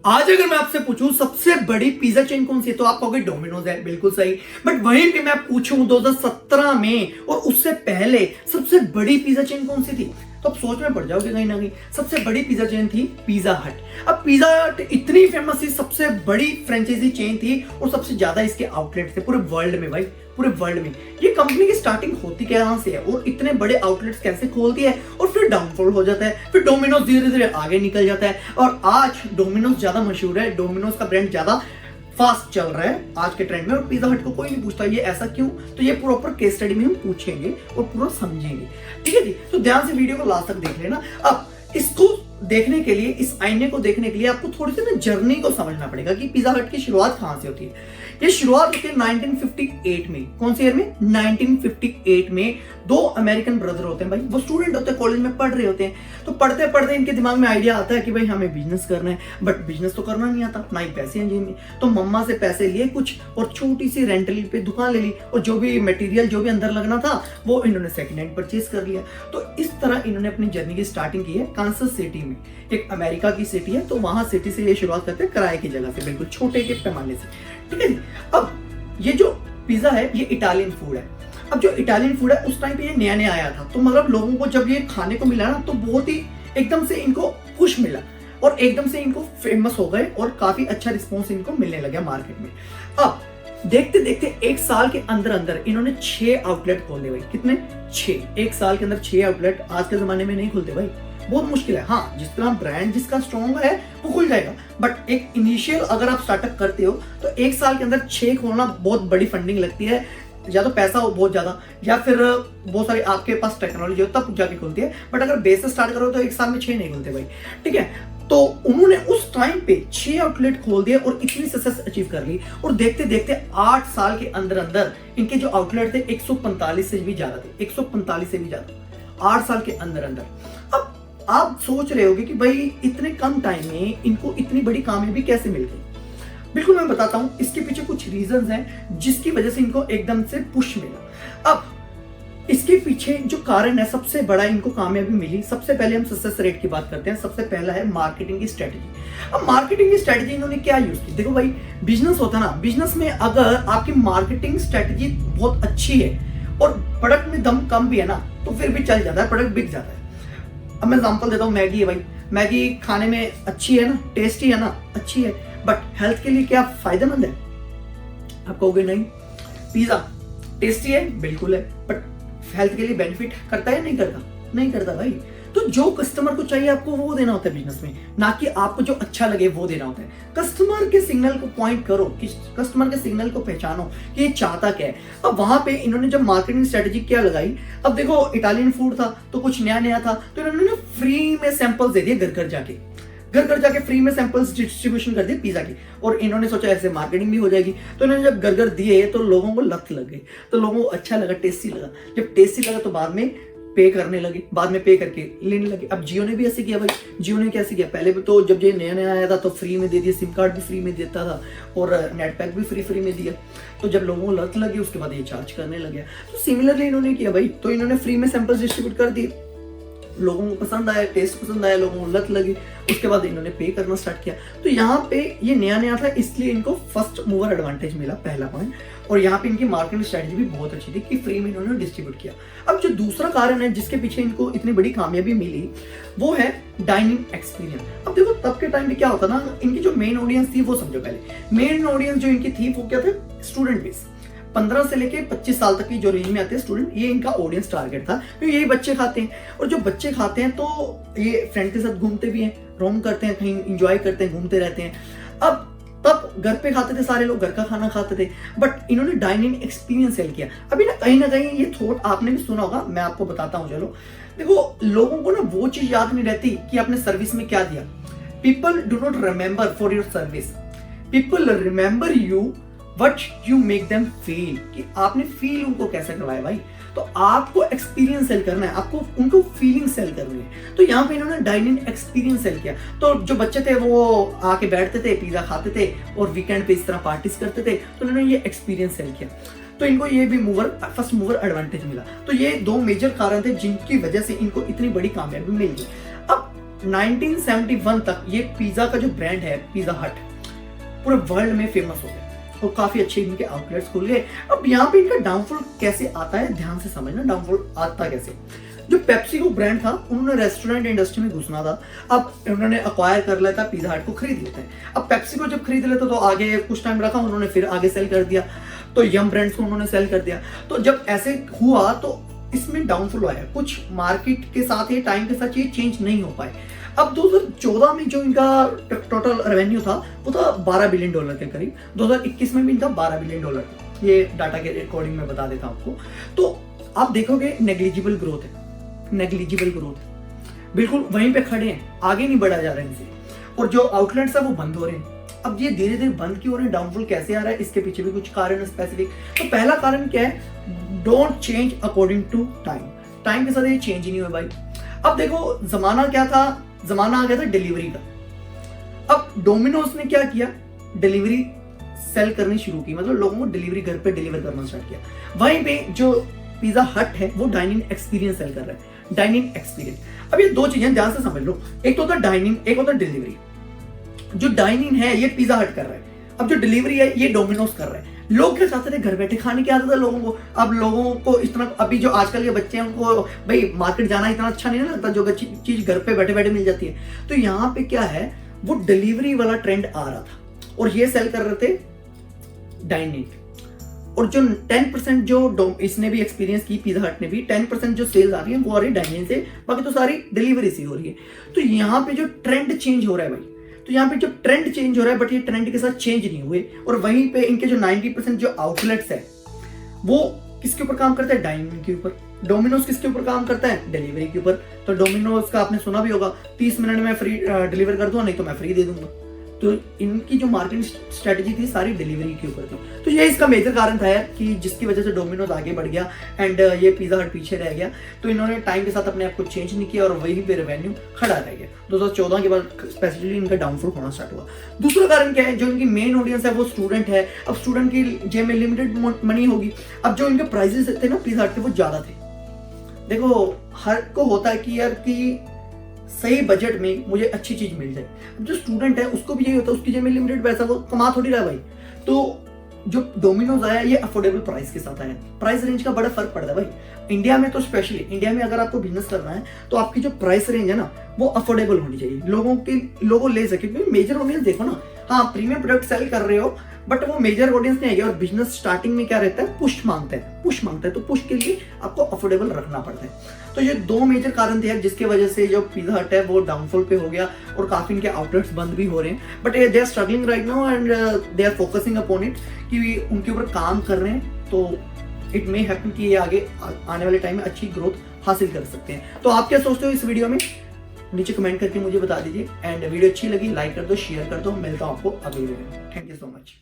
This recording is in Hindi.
आज अगर मैं आपसे पूछूं सबसे बड़ी पिज्जा चेन कौन सी है तो आप कहोगे डोमिनोज है, बिल्कुल सही। बट वहीं पे मैं पूछूं 2017 में और उससे पहले सबसे बड़ी पिज्जा चेन कौन सी थी तो आप सोच में पड़ जाओगे कहीं ना कहीं। सबसे बड़ी पिज्जा चेन थी पिज्जा हट। अब पिज्जा हट इतनी फेमस थी, सबसे बड़ी फ्रेंचाइजी चेन थी और सबसे ज्यादा इसके आउटलेट थे पूरे वर्ल्ड में भाई, पूरे वर्ल्ड में। ये कंपनी की स्टार्टिंग होती कहां से है और इतने बड़े आउटलेट्स कैसे खोलती है और फिर डाउनफॉल हो जाता है, फिर डोमिनोज धीरे धीरे आगे निकल जाता है और आज डोमिनोज ज्यादा मशहूर है, डोमिनोज का ब्रांड ज्यादा फास्ट चल रहा है आज के ट्रेंड में और पिज्जा हट को कोई नहीं पूछता ये ऐसा क्यों। तो ये प्रॉपर केस स्टडी में हम पूछेंगे और पूरा समझेंगे, ठीक है जी। तो ध्यान से वीडियो को लास्ट तक देख लेना। अब इसको देखने के लिए, इस आईने को देखने के लिए आपको थोड़ी सी ना जर्नी को समझना पड़ेगा कि पिज्जा हट की शुरुआत कहां से होती है। ये शुरुआत होती है 1958 में। कौन से ईयर में? 1958 में। दो अमेरिकन ब्रदर होते हैं भाई, वो स्टूडेंट होते हैं, कॉलेज में पढ़ रहे होते हैं। तो पढ़ते पढ़ते इनके दिमाग में आइडिया आता है कि भाई हमें बिजनेस करना है, बट बिजनेस तो करना नहीं आता, ना ही पैसे हैं जेब में। तो मम्मा से पैसे लिए कुछ और छोटी सी रेंटली पे दुकान ले ली और जो भी मटेरियल जो भी अंदर लगना था वो इन्होंने सेकंड हैंड परचेज कर लिया। तो इस तरह इन्होंने अपनी जर्नी की स्टार्टिंग की है कांसास सिटी में, एक अमेरिका की सिटी है। तो वहां सिटी से ये शुरुआत करते हैं, किराए की जगह से, बिल्कुल छोटे के पैमाने से, ठीक है जी। अब ये जो पिज्जा है ये इटालियन फूड है। अब जो इटालियन फूड है उस टाइम पे ये नया नया आया था, तो मतलब लोगों को जब ये खाने को मिला ना तो बहुत ही एकदम से इनको खुश मिला और एकदम से इनको फेमस हो गए और काफी अच्छा रिस्पॉन्स इनको मिलने लगा मार्केट में। अब देखते देखते एक साल के अंदर अंदर इन्होंने 6 आउटलेट खोले भाई। कितने? 6। एक साल के अंदर 6 आउटलेट आज के जमाने में नहीं खुलते भाई, बहुत मुश्किल है। हाँ, जिस तरह ब्रांड जिसका स्ट्रॉन्ग है वो खुल जाएगा, बट एक इनिशियल अगर आप स्टार्टअप करते हो तो एक साल के अंदर 6 खोलना बहुत बड़ी फंडिंग लगती है। या तो पैसा हो बहुत ज्यादा या फिर बहुत सारी आपके पास टेक्नोलॉजी हो तब जाके खुलती है, बट अगर बेस से स्टार्ट करो तो एक साल में 6 नहीं खुलते भाई, ठीक है। तो उन्होंने उस टाइम पे 6 आउटलेट खोल दिए और इतनी सक्सेस अचीव कर ली और देखते देखते 8 साल के अंदर अंदर इनके जो आउटलेट थे 145 से भी ज्यादा थे, 145 से भी ज्यादा 8 साल के अंदर अंदर। अब आप सोच रहे होगे कि भाई इतने कम टाइम में इनको इतनी बड़ी कामयाबी कैसे मिल गई। बिल्कुल मैं बताता हूं, इसके पीछे कुछ रीजंस हैं जिसकी वजह से इनको एकदम से पुश मिला। अब इसके पीछे जो कारण है सबसे बड़ा इनको कामयाबी मिली, सबसे पहले हम सक्सेस रेट की बात करते हैं। सबसे पहला है मार्केटिंग की स्ट्रेटजी। अब मार्केटिंग की स्ट्रेटजी इन्होंने क्या यूज की? देखो भाई, बिजनेस होता है ना, बिजनेस में अगर आपकी मार्केटिंग स्ट्रेटजी बहुत अच्छी है और प्रोडक्ट में दम कम भी है ना तो फिर भी चल जाता है, प्रोडक्ट बिक जाता है। अब मैं एग्जांपल देता हूँ, मैगी है भाई, मैगी खाने में अच्छी है ना, टेस्टी है ना, अच्छी है, बट हेल्थ के लिए क्या फायदेमंद है? आप कहोगे नहीं। पिज्जा टेस्टी है, बिल्कुल है, बट हेल्थ के लिए बेनिफिट करता है नहीं करता? नहीं करता भाई। तो जो कस्टमर को चाहिए आपको वो देना होता है बिजनेस में, ना कि आपको जो अच्छा लगे वो देना होता है। कस्टमर के सिग्नल को पॉइंट करो, कि कस्टमर के सिग्नल को पहचानो कि ये चाहता क्या है। अब वहां पे इन्होंने जब मार्केटिंग स्ट्रेटजी क्या लगाई, अब देखो इटालियन फूड था तो कुछ नया नया था, तो इन्होंने फ्री में सैंपल्स दे दिए, घर घर जाके फ्री में सैंपल्स डिस्ट्रीब्यूशन कर दिए पिज्जा की। और इन्होंने सोचा ऐसे मार्केटिंग भी हो जाएगी, तो इन्होंने जब घर दिए तो लोगों को लत लग गई, तो लोगों को अच्छा लगा, टेस्टी लगा। जब टेस्टी लगा तो बाद में पे करने लगे, बाद में पे करके लेने लगे। अब जियो ने भी ऐसे किया भाई। जियो ने कैसे किया? पहले भी तो जब ये नया नया आया था तो फ्री में दे दिया, सिम कार्ड भी फ्री में देता था और नेट पैक भी फ्री में दिया। तो जब लोगों को लत लगी उसके बाद ये चार्ज करने लगे। तो सिमिलरली इन्होंने किया भाई, तो इन्होंने फ्री में सैंपल्स डिस्ट्रीब्यूट कर दिए, लोगों को पसंद आया, टेस्ट पसंद आया, लोगों को लत लगी, उसके बाद इन्होंने पे करना स्टार्ट किया। तो यहाँ पे ये नया नया था इसलिए इनको फर्स्ट मूवर एडवांटेज मिला, पहला पॉइंट। और यहाँ पे इनकी मार्केटिंग स्ट्रेटजी भी बहुत अच्छी थी कि फ्री में इन्होंने डिस्ट्रीब्यूट किया। अब जो दूसरा कारण है जिसके पीछे इनको इतनी बड़ी कामयाबी मिली वो है डाइनिंग एक्सपीरियंस। अब देखो तब के टाइम पे क्या होता ना, इनकी जो मेन ऑडियंस थी वो समझो पहले। मेन ऑडियंस जो इनकी थी वो क्या था? Student base. 15 से लेके 25 साल तक की जो रेंज में आते हैं स्टूडेंट, ये इनका ऑडियंस टारगेट था, क्योंकि यही बच्चे खाते हैं। और जो बच्चे खाते हैं तो ये फ्रेंड के साथ घूमते भी हैं, रोम करते हैं, कहीं इंजॉय करते हैं, घूमते रहते हैं। अब तब घर पे खाते थे सारे लोग, घर का खाना खाते थे, बट इन्होंने डाइनिंग एक्सपीरियंस सेल किया। अभी ना कहीं ये थॉट आपने भी सुना होगा, मैं आपको बताता हूँ। चलो देखो, लोगों को ना वो चीज याद नहीं रहती कि आपने सर्विस में क्या दिया। People do not remember for your service, people remember you what you make them feel, कि आपने फील उनको कैसे करवाया भाई। तो आपको एक्सपीरियंस सेल करना है, आपको उनको फीलिंग सेल करनी है। तो यहाँ पे इन्होंने डाइनिंग एक्सपीरियंस सेल किया। तो जो बच्चे थे वो आके बैठते थे, पिज्जा खाते थे और वीकेंड पे इस तरह पार्टीज करते थे, तो इन्होंने ये एक्सपीरियंस सेल किया। तो इनको ये भी फर्स्ट मूवर एडवांटेज मिला। तो ये 2 मेजर कारण थे जिनकी वजह से इनको इतनी बड़ी कामयाबी मिल गई। अब 1971 तक ये पिज्जा का जो ब्रांड है पिज्जा हट पूरे वर्ल्ड में फेमस हो गया और काफी अच्छे इनके आउटलेट्स खुल गए। अब यहाँ पे इनका डाउनफॉल कैसे आता है ध्यान से समझना, डाउनफॉल आता कैसे। जो पेप्सिको ब्रांड था उन्होंने रेस्टोरेंट इंडस्ट्री में घुसना था, अब उन्होंने अक्वायर कर लिया था, पिज्जा हट को खरीद लेते हैं। अब पेप्सिको जब खरीद लेता तो आगे कुछ टाइम रखा उन्होंने, फिर आगे सेल कर दिया, तो यम ब्रांड्स को उन्होंने सेल कर दिया। तो जब ऐसे हुआ तो इसमें डाउनफॉल आया, कुछ मार्केट के साथ ये टाइम के साथ ये चेंज नहीं हो पाए। अब 2014 में जो इनका टोटल रेवेन्यू था वो था $12 बिलियन के करीब, 2021 में भी इनका $12 बिलियन, ये डाटा के अकॉर्डिंग मैं बता देता हूं आपको। तो आप देखोगे नेग्लिजिबल ग्रोथ है, नेग्लिजिबल ग्रोथ, बिल्कुल वहीं पे खड़े हैं, आगे नहीं बढ़ा जा रहा है इनसे, और जो आउटलेट्स है वो बंद हो रहे हैं। अब ये धीरे धीरे बंद क्यों हो रहे हैं, डाउनफॉल कैसे आ रहा है, इसके पीछे भी कुछ कारण है स्पेसिफिक। तो पहला कारण क्या है, don't change according to time, time के साथ ये चेंज ही नहीं हुआ भाई। अब देखो जमाना क्या था, जमाना आ गया था डिलीवरी का। अब डोमिनोज ने क्या किया, डिलीवरी सेल करनी शुरू की, मतलब लोगों को डिलीवरी घर पे डिलीवर करना स्टार्ट किया। वहीं पे जो पिज्जा हट है वो डाइनिंग एक्सपीरियंस सेल कर रहा है, डाइनिंग एक्सपीरियंस। अब ये दो चीजें ध्यान से समझ लो, एक तो होता है डाइनिंग, एक होता है डिलीवरी। जो डाइनिंग है ये पिज्जा हट कर रहा है, अब जो डिलीवरी है ये डोमिनोज कर रहा है। लोग क्या चाहते थे, घर बैठे खाने की आदत है लोगों को। अब लोगों को इतना, अभी जो आजकल के बच्चे हैं उनको भाई मार्केट जाना इतना अच्छा नहीं लगता, जो चीज घर पे बैठे बैठे मिल जाती है। तो यहाँ पे क्या है, वो डिलीवरी वाला ट्रेंड आ रहा था और ये सेल कर रहे थे डाइनिंग। और जो 10% जो इसने भी एक्सपीरियंस की, पिज्जा हट ने भी 10% जो सेल्स आ रही है वो आ रही है डाइनिंग से, बाकी तो सारी डिलीवरी से हो रही है। तो यहाँ पे जो ट्रेंड चेंज हो रहा है भाई, तो यहाँ पे जो ट्रेंड चेंज हो रहा है, बट ये ट्रेंड के साथ चेंज नहीं हुए। और वहीं पे इनके जो 90% जो आउटलेट्स है वो किसके ऊपर काम करता है, डाइनिंग के ऊपर। डोमिनोज किसके ऊपर काम करता है, डिलीवरी के ऊपर। तो डोमिनोज का आपने सुना भी होगा, 30 मिनट में फ्री डिलीवर कर दो, नहीं तो मैं फ्री दे दूंगा। तो इनकी जो मार्केटिंग स्ट्रेटेजी थी सारी डिलीवरी के ऊपर थी। तो ये इसका मेजर कारण था यार, कि जिसकी वजह से डोमिनोज आगे बढ़ गया एंड ये पिज्जा हट पीछे रह गया। तो इन्होंने टाइम के साथ अपने आप को चेंज नहीं किया और वहीं पे रेवेन्यू खड़ा रह गया। 2014 के बाद स्पेसिफिकली इनका डाउनफॉल होना स्टार्ट हुआ। दूसरा कारण क्या है, जो इनकी मेन ऑडियंस है वो स्टूडेंट है। अब स्टूडेंट की जेब में लिमिटेड मनी होगी। अब जो इनके प्राइसेस थे ना पिज्जा हट के, वो ज्यादा थे। देखो हर को होता है कि यार कि सही बजट में मुझे अच्छी चीज मिल जाए। जो स्टूडेंट है उसको भी यही होता है, उसकी जेब में लिमिटेड पैसा, वो कमा थोड़ी रहा है भाई। तो जो डोमिनोज आया ये अफोर्डेबल प्राइस के साथ आया। प्राइस रेंज का बड़ा फर्क पड़ता है भाई, इंडिया में तो स्पेशली। इंडिया में अगर आपको बिजनेस करना है तो आपकी जो प्राइस रेंज है ना वो अफोर्डेबल होनी चाहिए, लोगों ले सके। क्योंकि मेजर ऑडियंस देखो ना, हाँ प्रीमियम प्रोडक्ट सेल कर रहे हो बट वो मेजर ऑडियंस नहीं है। और बिजनेस स्टार्टिंग में क्या रहता है, पुश मांगता है, तो पुश के लिए आपको अफोर्डेबल रखना पड़ता है। तो ये दो मेजर कारण थे जिसकी वजह से जो पिज्जा हट है वो डाउनफॉल पे हो गया और काफी इनके आउटलेट्स बंद भी हो रहे हैं। But they are struggling right now and they are focusing upon it, कि उनके ऊपर काम कर रहे हैं। तो इट मे हैपन कि ये आगे आने वाले टाइम में अच्छी ग्रोथ हासिल कर सकते हैं। तो आप क्या सोचते हो इस वीडियो में, नीचे कमेंट करके मुझे बता दीजिए। एंड वीडियो अच्छी लगी लाइक कर दो, शेयर कर दो। मिलता हूं आपको अगली वीडियो में। Thank you so much.